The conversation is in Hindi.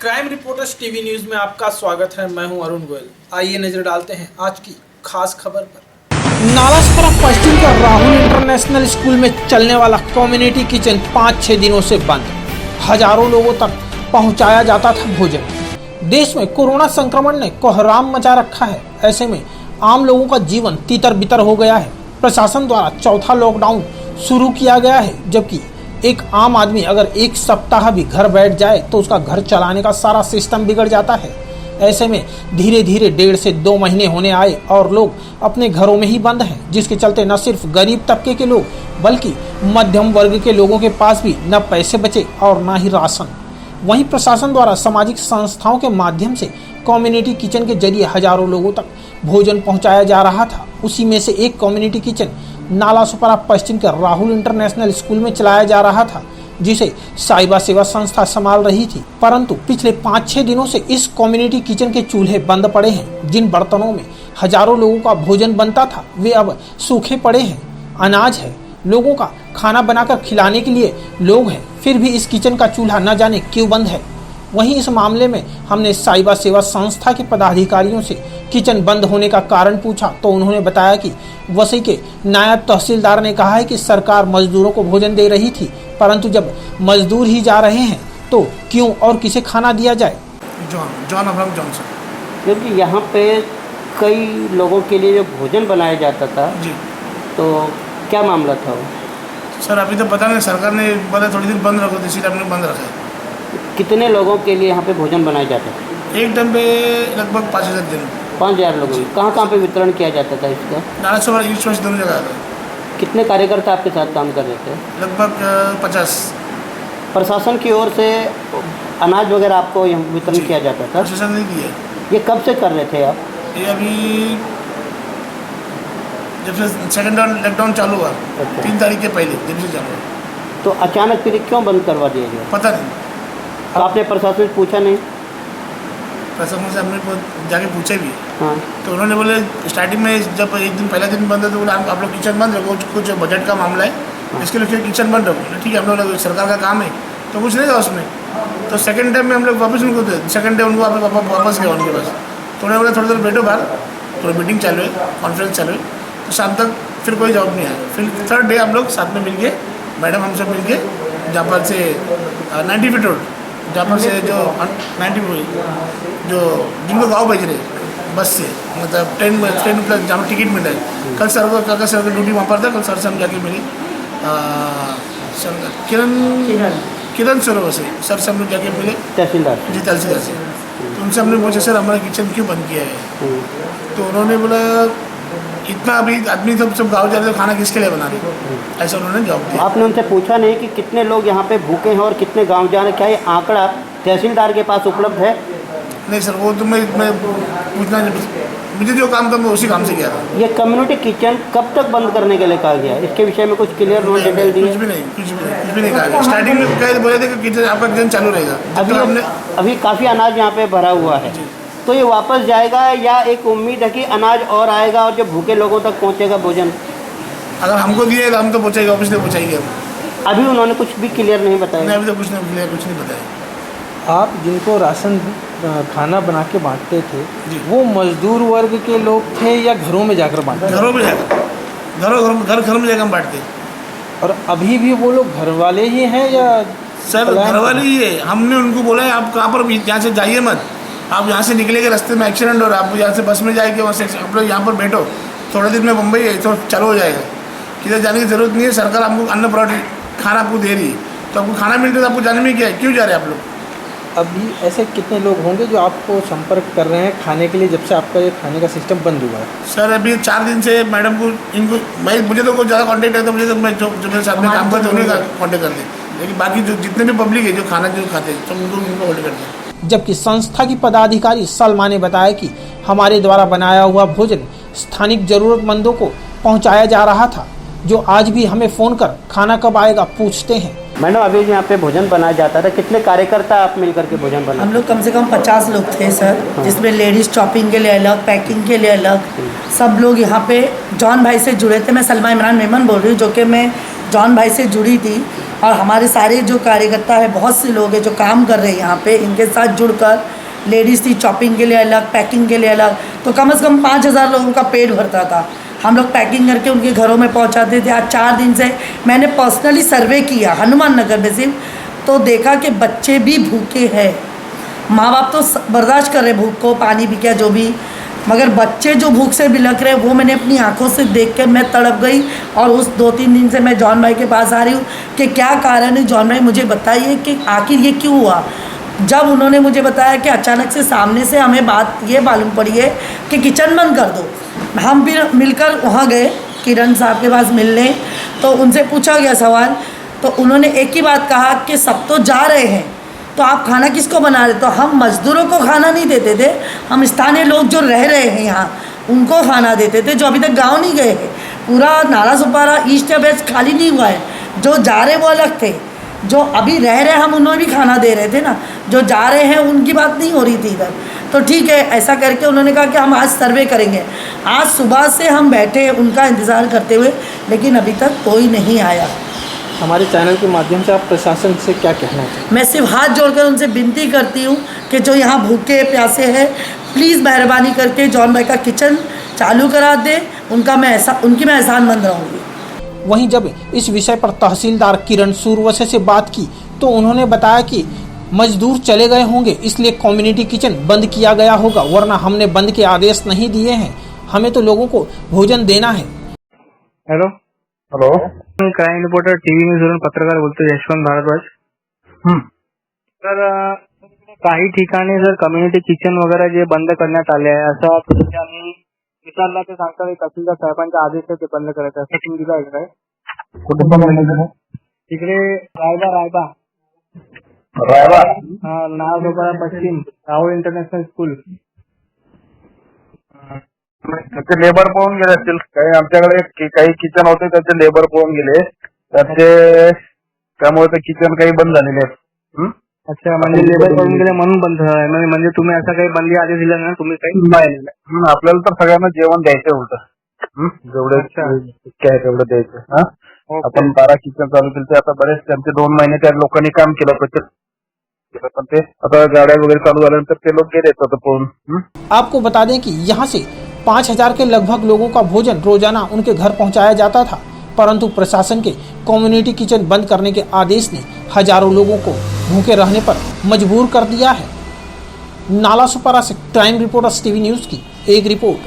क्राइम रिपोर्टर्स टीवी न्यूज में आपका स्वागत है। मैं हूं अरुण गोयल। आइए नजर डालते हैं आज की खास खबर पर। नालासोपारा पश्चिम के राहुल इंटरनेशनल स्कूल में चलने वाला कम्युनिटी किचन 5-6 दिनों से बंद। हजारों लोगों तक पहुंचाया जाता था भोजन। देश में कोरोना संक्रमण ने कोहराम मचा रखा है। ऐसे में आम लोगों का जीवन तितर बितर हो गया है। प्रशासन द्वारा चौथा लॉकडाउन शुरू किया गया है, जबकि एक आम आदमी अगर एक सप्ताह भी घर बैठ जाए तो उसका घर चलाने का सारा सिस्टम बिगड़ जाता है। ऐसे में धीरे धीरे 1.5 से 2 महीने होने आए और लोग अपने घरों में ही बंद हैं, जिसके चलते न सिर्फ गरीब तबके के लोग बल्कि मध्यम वर्ग के लोगों के पास भी न पैसे बचे और न ही राशन। वहीं प्रशासन द्वारा सामाजिक संस्थाओं के माध्यम से कम्युनिटी किचन के जरिए हजारों लोगों तक भोजन पहुंचाया जा रहा था। उसी में से एक कम्युनिटी किचन नालासोपारा पश्चिम के राहुल इंटरनेशनल स्कूल में चलाया जा रहा था, जिसे साइबा सेवा संस्था संभाल रही थी। परंतु पिछले 5-6 दिनों से इस कम्युनिटी किचन के चूल्हे बंद पड़े हैं। जिन बर्तनों में हजारों लोगों का भोजन बनता था वे अब सूखे पड़े हैं। अनाज है, लोगों का खाना बनाकर खिलाने के लिए लोग हैं, फिर भी इस किचन का चूल्हा न जाने क्यों बंद है। वहीं इस मामले में हमने साइबा सेवा संस्था के पदाधिकारियों से किचन बंद होने का कारण पूछा तो उन्होंने बताया कि वसई के नायब तहसीलदार ने कहा है कि सरकार मजदूरों को भोजन दे रही थी, परंतु जब मजदूर ही जा रहे हैं तो क्यों और किसे खाना दिया जाए। John Abraham Johnson. क्योंकि यहाँ पे कई लोगों के लिए जो भोजन बनाया जाता था जी, तो क्या मामला था वो? सर अभी तो पता नहीं, सरकार ने बोला थोड़ी दिन बंद रखो तो इसलिए हमने बंद रखा है। कितने लोगों के लिए यहाँ पे भोजन बनाया जाता था? एक टाइम पे लगभग 5,000 दिन 5,000 लोगों को कहाँ पे वितरण किया जाता था इसका? नालासोपारा ईस्ट वेस्ट दोनों जगह था। कितने कार्यकर्ता आपके साथ काम कर रहे थे? लगभग 50। प्रशासन की ओर से अनाज वगैरह आपको यहाँ वितरण किया जाता था? प्रशासन नहीं किया। ये कब से कर रहे थे आप? ये अभी जब से सेकेंड लॉकडाउन चालू हुआ, 3 तारीख के पहले जब से चालू हुआ। तो अचानक फिर क्यों बंद करवा दिया गया? पता नहीं। आपने प्रशासन से पूछा नहीं? प्रशासन से हमने जाके पूछे भी। हाँ, तो उन्होंने बोले स्टार्टिंग में जब एक दिन पहला दिन बंद है तो बोले आप लोग किचन बंद रखो, कुछ बजट का मामला है इसके लिए फिर किचन बंद रखो। ठीक है, हम लोग सरकार का काम है तो कुछ नहीं था उसमें। तो सेकंड टाइम में हम लोग वापस उनको दे, सेकंड डे उनको वापस गया उनके पास। तो उन्होंने बोला थोड़ी देर बैठो बाहर, थोड़ी मीटिंग चालू है, कॉन्फ्रेंस चालू है। तो शाम तक फिर कोई जवाब नहीं आया। फिर थर्ड डे हम लोग साथ में मिल के, मैडम हम सब मिल के जहाँ पर से 90 फीट रोड, जहाँ पर से जो 90 जो जिनको गाँव भेज रहे बस से, मतलब ट्रेन प्लस जहाँ टिकट मिल रहा है। कल सर को सर का ड्यूटी वहाँ पर था। कल सर से हम जाके मिले सर किरण सरोवर से, सर से हम लोग जाके मिले तहसीलदार जी, तहसीलदार से। तो उनसे हमने पूछा सर हमारा किचन क्यों बंद किया है? तो उन्होंने बोला इतना अभी आदमी सब गाँव जा रहे तो खाना किसके लिए बना रहे, ऐसा उन्होंने जवाब दिया। आपने उनसे पूछा नहीं कि कितने लोग यहाँ पे भूखे हैं और कितने गांव जा रहे हैं? क्या ये आंकड़ा तहसीलदार के पास उपलब्ध है? नहीं सर, वो तो मैं पूछना, मुझे जो काम था मैं उसी काम से किया था। ये कम्युनिटी किचन कब तक बंद करने के लिए कहा गया? इसके विषय में कुछ क्लियर नोट डिटेल दिए? कुछ भी नहीं कहा। स्टार्टिंग में कह बोले थे कि किचन आपका किचन चालू रहेगा। अभी काफ़ी अनाज यहाँ पे भरा हुआ है, तो ये वापस जाएगा या एक उम्मीद है कि अनाज और आएगा और जो भूखे लोगों तक पहुँचेगा भोजन? अगर हमको दिए तो हम तो पहुँचाएंगे, ऑफिस से पहुँचाएंगे हम। अभी उन्होंने कुछ भी क्लियर नहीं बताया? नहीं, अभी तो कुछ नहीं बताया। आप जिनको राशन खाना बना के बांटते थे जी, वो मजदूर वर्ग के लोग थे या घरों में जाकर बांटते? घरों में जाकर, घर में जाकर हम बांटते। और अभी भी वो लोग घर वाले ही हैं या? सर घर वाले ही है। हमने उनको बोला है आप कहाँ पर यहाँ से जाइए मत, आप यहाँ से निकलेंगे रास्ते में एक्सीडेंट हो रहा है, आप यहाँ से बस में जाएंगे, वहाँ से आप लोग यहाँ पर बैठो, थोड़े दिन में मुंबई है तो चालू हो जाएगा। किधर जाने की ज़रूरत नहीं है, सरकार हमको अन्न खाना आपको दे रही है, तो आपको खाना मिलता है तो आपको जाने में क्या है, क्यों जा रहे हैं आप लोग? अभी ऐसे कितने लोग होंगे जो आपको संपर्क कर रहे हैं खाने के लिए जब से आपका ये खाने का सिस्टम बंद हुआ है? सर अभी 4 दिन से मैडम को इनको मुझे तो कोई ज़्यादा कांटेक्ट है तो मुझे तो मैं जो मेरे साथ में काम करते उन्हें कांटेक्ट करते, लेकिन बाकी जो जितने भी पब्लिक है जो खाना जो खाते हैं सब उनको कांटेक्ट करते हैं। जबकि संस्था की पदाधिकारी सलमा ने बताया कि हमारे द्वारा बनाया हुआ भोजन स्थानिक जरूरतमंदों को पहुंचाया जा रहा था, जो आज भी हमें फ़ोन कर खाना कब आएगा पूछते हैं। मैडम अभी यहाँ पे भोजन बनाया जाता था, कितने कार्यकर्ता आप मिलकर के भोजन बना? हम लोग कम से कम 50 लोग थे सर, जिसमें लेडीज़ चॉपिंग के लिए अलग, पैकिंग के लिए अलग, सब लोग यहाँ पे जॉन भाई से जुड़े थे। मैं सलमा इमरान मेमन बोल रही हूँ, जो कि मैं जॉन भाई से जुड़ी थी। और हमारे सारे जो कार्यकर्ता है, बहुत से लोग हैं जो काम कर रहे हैं यहाँ पे, इनके साथ जुड़कर लेडीज़ थी चॉपिंग के लिए अलग, पैकिंग के लिए अलग, तो कम से कम 5,000 लोगों का पेट भरता था। हम लोग पैकिंग करके उनके घरों में पहुँचाते थे। आज 4 दिन से मैंने पर्सनली सर्वे किया हनुमान नगर में सिर्फ, तो देखा कि बच्चे भी भूखे हैं। माँ बाप तो बर्दाश्त कर रहे भूख को, पानी पी के जो भी, मगर बच्चे जो भूख से बिलख रहे वो मैंने अपनी आंखों से देख के मैं तड़प गई। और उस 2-3 दिन से मैं जॉन भाई के पास आ रही हूँ कि क्या कारण है, जॉन भाई मुझे बताइए कि आखिर ये क्यों हुआ। जब उन्होंने मुझे बताया कि अचानक से सामने से हमें बात ये मालूम पड़ी है कि किचन बंद कर दो, हम फिर मिलकर वहाँ गए किरण साहब के पास मिलने, तो उनसे पूछा गया सवाल, तो उन्होंने एक ही बात कहा कि सब तो जा रहे हैं तो आप खाना किसको बना रहे। तो हम मज़दूरों को खाना नहीं देते थे, हम स्थानीय लोग जो रह रहे हैं यहाँ उनको खाना देते थे, जो अभी तक गांव नहीं गए हैं। पूरा नाला सुपारा ईस्ट या वेस्ट खाली नहीं हुआ है, जो जा रहे वो अलग थे, जो अभी रह रहे हम उन्हें भी खाना दे रहे थे ना, जो जा रहे हैं उनकी बात नहीं हो रही थी इधर। तो ठीक है, ऐसा करके उन्होंने कहा कि हम आज सर्वे करेंगे। आज सुबह से हम बैठे उनका इंतज़ार करते हुए, लेकिन अभी तक कोई नहीं आया। हमारे चैनल के माध्यम से आप प्रशासन से क्या कहना चाहते हैं? मैं सिर्फ हाथ जोड़कर उनसे विनती करती हूँ कि जो यहाँ भूखे प्यासे हैं, प्लीज़ मेहरबानी करके जॉन भाई का किचन चालू करा दे, उनकी मैं एहसानमंद रहूँगी। वहीं जब इस विषय पर तहसीलदार किरण सूरवसे से बात की तो उन्होंने बताया कि मजदूर चले गए होंगे, इसलिए कम्युनिटी किचन बंद किया गया होगा, वरना हमने बंद के आदेश नहीं दिए हैं, हमें तो लोगों को भोजन देना है। Hello hello, crime reporter TV news पत्रकार बोलतो यशवंत भारद्वाज। तर काही ठिकाणी जर कम्युनिटी किचन वगैरे जे बंद करण्यात आले आहे असं तिथे आम्ही विचारला ते सांगतात तहसीलदार साहेबांचा आदेश आहे ते बंद करायचं, असं तुम्ही दिलं आहे काय? कुठे बंद केलं? तिकडे रायबा नागोपारा पश्चिम राहुल इंटरनॅशनल स्कूल त्याचे लेबर पळून गेले असतील. काही आमच्याकडे काही किचन होते त्याचे लेबर पळून गेले, त्याचे त्यामुळे ते किचन काही बंद झालेले आहेत. अच्छा, म्हणजे लेबर पळून गेले म्हणून बंद आहे, म्हणजे तुम्ही असं काही बंदी आदेश दिला ना तुम्ही काही? नाही, आपल्याला तर सगळ्यांना जेवण द्यायचं होतं, जेवढे आहे तेवढं द्यायचं. आपण 12 किचन चालू केले ते आता बरेच त्यांचे 2 महिने त्या लोकांनी काम केलं, पण ते आता गाड्या वगैरे चालू झाल्यानंतर ते लोक गेले आता पळून. आपको बता दें कि यहाँ से 5,000 के लगभग लोगों का भोजन रोजाना उनके घर पहुंचाया जाता था, परंतु प्रशासन के कम्युनिटी किचन बंद करने के आदेश ने हजारों लोगों को भूखे रहने पर मजबूर कर दिया है। नालासोपारा से क्राइम रिपोर्टर्स टीवी न्यूज की एक रिपोर्ट।